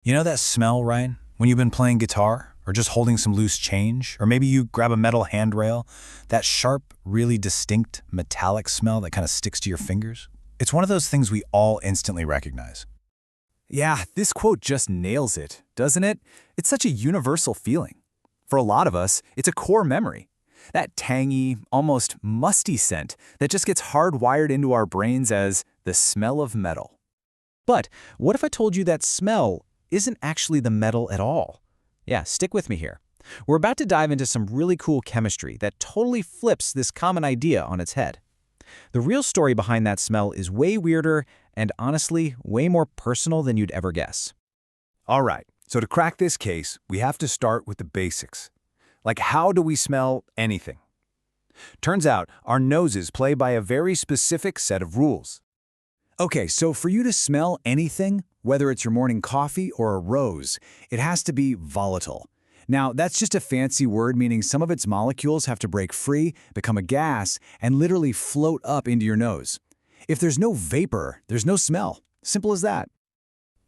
You know that smell, Ryan? When you've been playing guitar, or just holding some loose change, or maybe you grab a metal handrail, that sharp, really distinct metallic smell that kind of sticks to your fingers? It's one of those things we all instantly recognize. Yeah, this quote just nails it, doesn't it? It's such a universal feeling. For a lot of us, it's a core memory. That tangy, almost musty scent that just gets hardwired into our brains as the smell of metal. But what if I told you that smell isn't actually the metal at all? Yeah, stick with me here. We're about to dive into some really cool chemistry that totally flips this common idea on its head. The real story behind that smell is way weirder and honestly, way more personal than you'd ever guess. All right, so to crack this case, we have to start with the basics. Like, how do we smell anything? Turns out, our noses play by a very specific set of rules. Okay, so for you to smell anything, whether it's your morning coffee or a rose, it has to be volatile. Now, that's just a fancy word meaning some of its molecules have to break free, become a gas, and literally float up into your nose. If there's no vapor, there's no smell. Simple as that.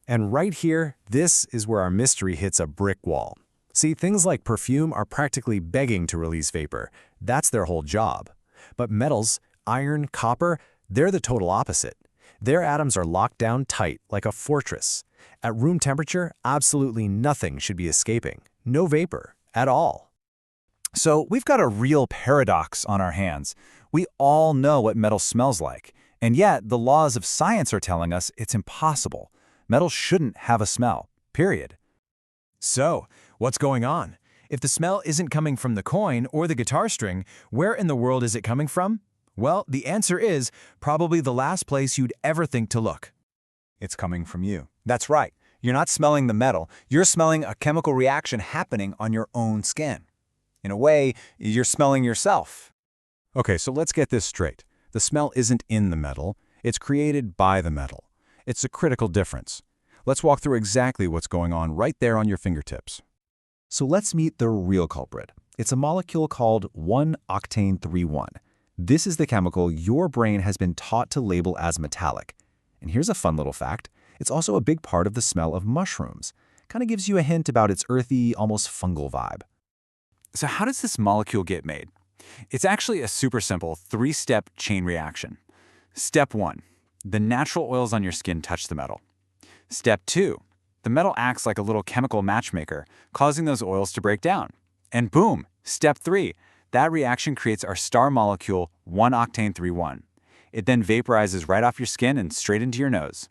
And right here, this is where our mystery hits a brick wall. See, things like perfume are practically begging to release vapor. That's their whole job. But metals, iron, copper, they're the total opposite. Their atoms are locked down tight, like a fortress. At room temperature, absolutely nothing should be escaping. No vapor at all. So we've got a real paradox on our hands. We all know what metal smells like, and yet the laws of science are telling us it's impossible. Metal shouldn't have a smell, period. So, what's going on? If the smell isn't coming from the coin or the guitar string, where in the world is it coming from? Well, the answer is probably the last place you'd ever think to look. It's coming from you. That's right. You're not smelling the metal. You're smelling a chemical reaction happening on your own skin. In a way, you're smelling yourself. Okay, so let's get this straight. The smell isn't in the metal. It's created by the metal. It's a critical difference. Let's walk through exactly what's going on right there on your fingertips. So let's meet the real culprit. It's a molecule called 1-octane-3-1. This is the chemical your brain has been taught to label as metallic. And here's a fun little fact. It's also a big part of the smell of mushrooms. Kind of gives you a hint about its earthy, almost fungal vibe. So how does this molecule get made? It's actually a super simple three-step chain reaction. Step 1. The natural oils on your skin touch the metal. Step 2. The metal acts like a little chemical matchmaker, causing those oils to break down. And boom! Step 3. That reaction creates our star molecule 1-octane-3-1. It then vaporizes right off your skin and straight into your nose.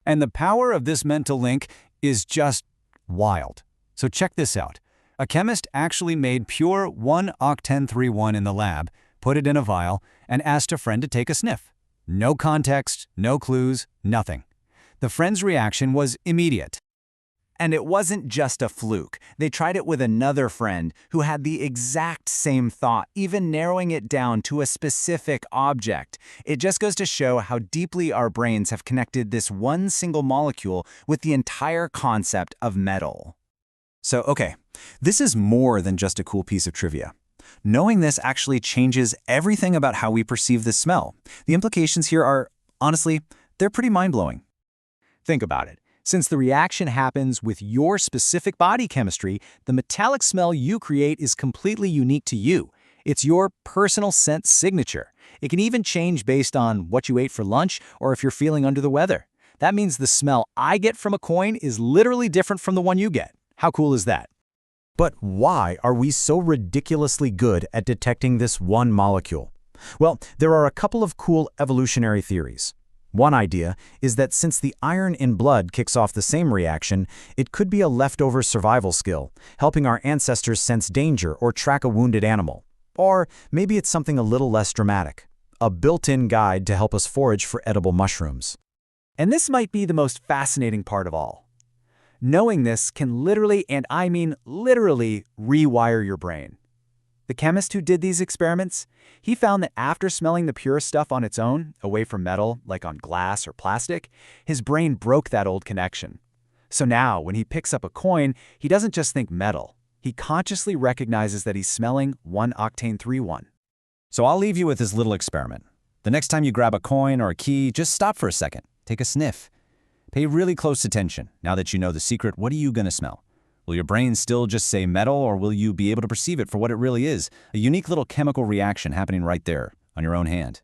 And the power of this mental link is just wild. So check this out. A chemist actually made pure 1-octane-3-1 in the lab, put it in a vial, and asked a friend to take a sniff. No context, no clues, nothing. The friend's reaction was immediate. And it wasn't just a fluke. They tried it with another friend who had the exact same thought, even narrowing it down to a specific object. It just goes to show how deeply our brains have connected this one single molecule with the entire concept of metal. So, okay, this is more than just a cool piece of trivia. Knowing this actually changes everything about how we perceive the smell. The implications here are, honestly, they're pretty mind-blowing. Think about it. Since the reaction happens with your specific body chemistry, the metallic smell you create is completely unique to you. It's your personal scent signature. It can even change based on what you ate for lunch or if you're feeling under the weather. That means the smell I get from a coin is literally different from the one you get. How cool is that? But why are we so ridiculously good at detecting this one molecule? Well, there are a couple of cool evolutionary theories. One idea is that since the iron in blood kicks off the same reaction, it could be a leftover survival skill, helping our ancestors sense danger or track a wounded animal. Or maybe it's something a little less dramatic, a built-in guide to help us forage for edible mushrooms. And this might be the most fascinating part of all. Knowing this can literally, and I mean literally, rewire your brain. The chemist who did these experiments, he found that after smelling the pure stuff on its own, away from metal, like on glass or plastic, his brain broke that old connection. So now, when he picks up a coin, he doesn't just think metal. He consciously recognizes that he's smelling 1-octane-3-1. So I'll leave you with this little experiment. The next time you grab a coin or a key, just stop for a second. Take a sniff. Pay really close attention. Now that you know the secret, what are you going to smell? Will your brain still just say metal, or will you be able to perceive it for what it really is? A unique little chemical reaction happening right there on your own hand.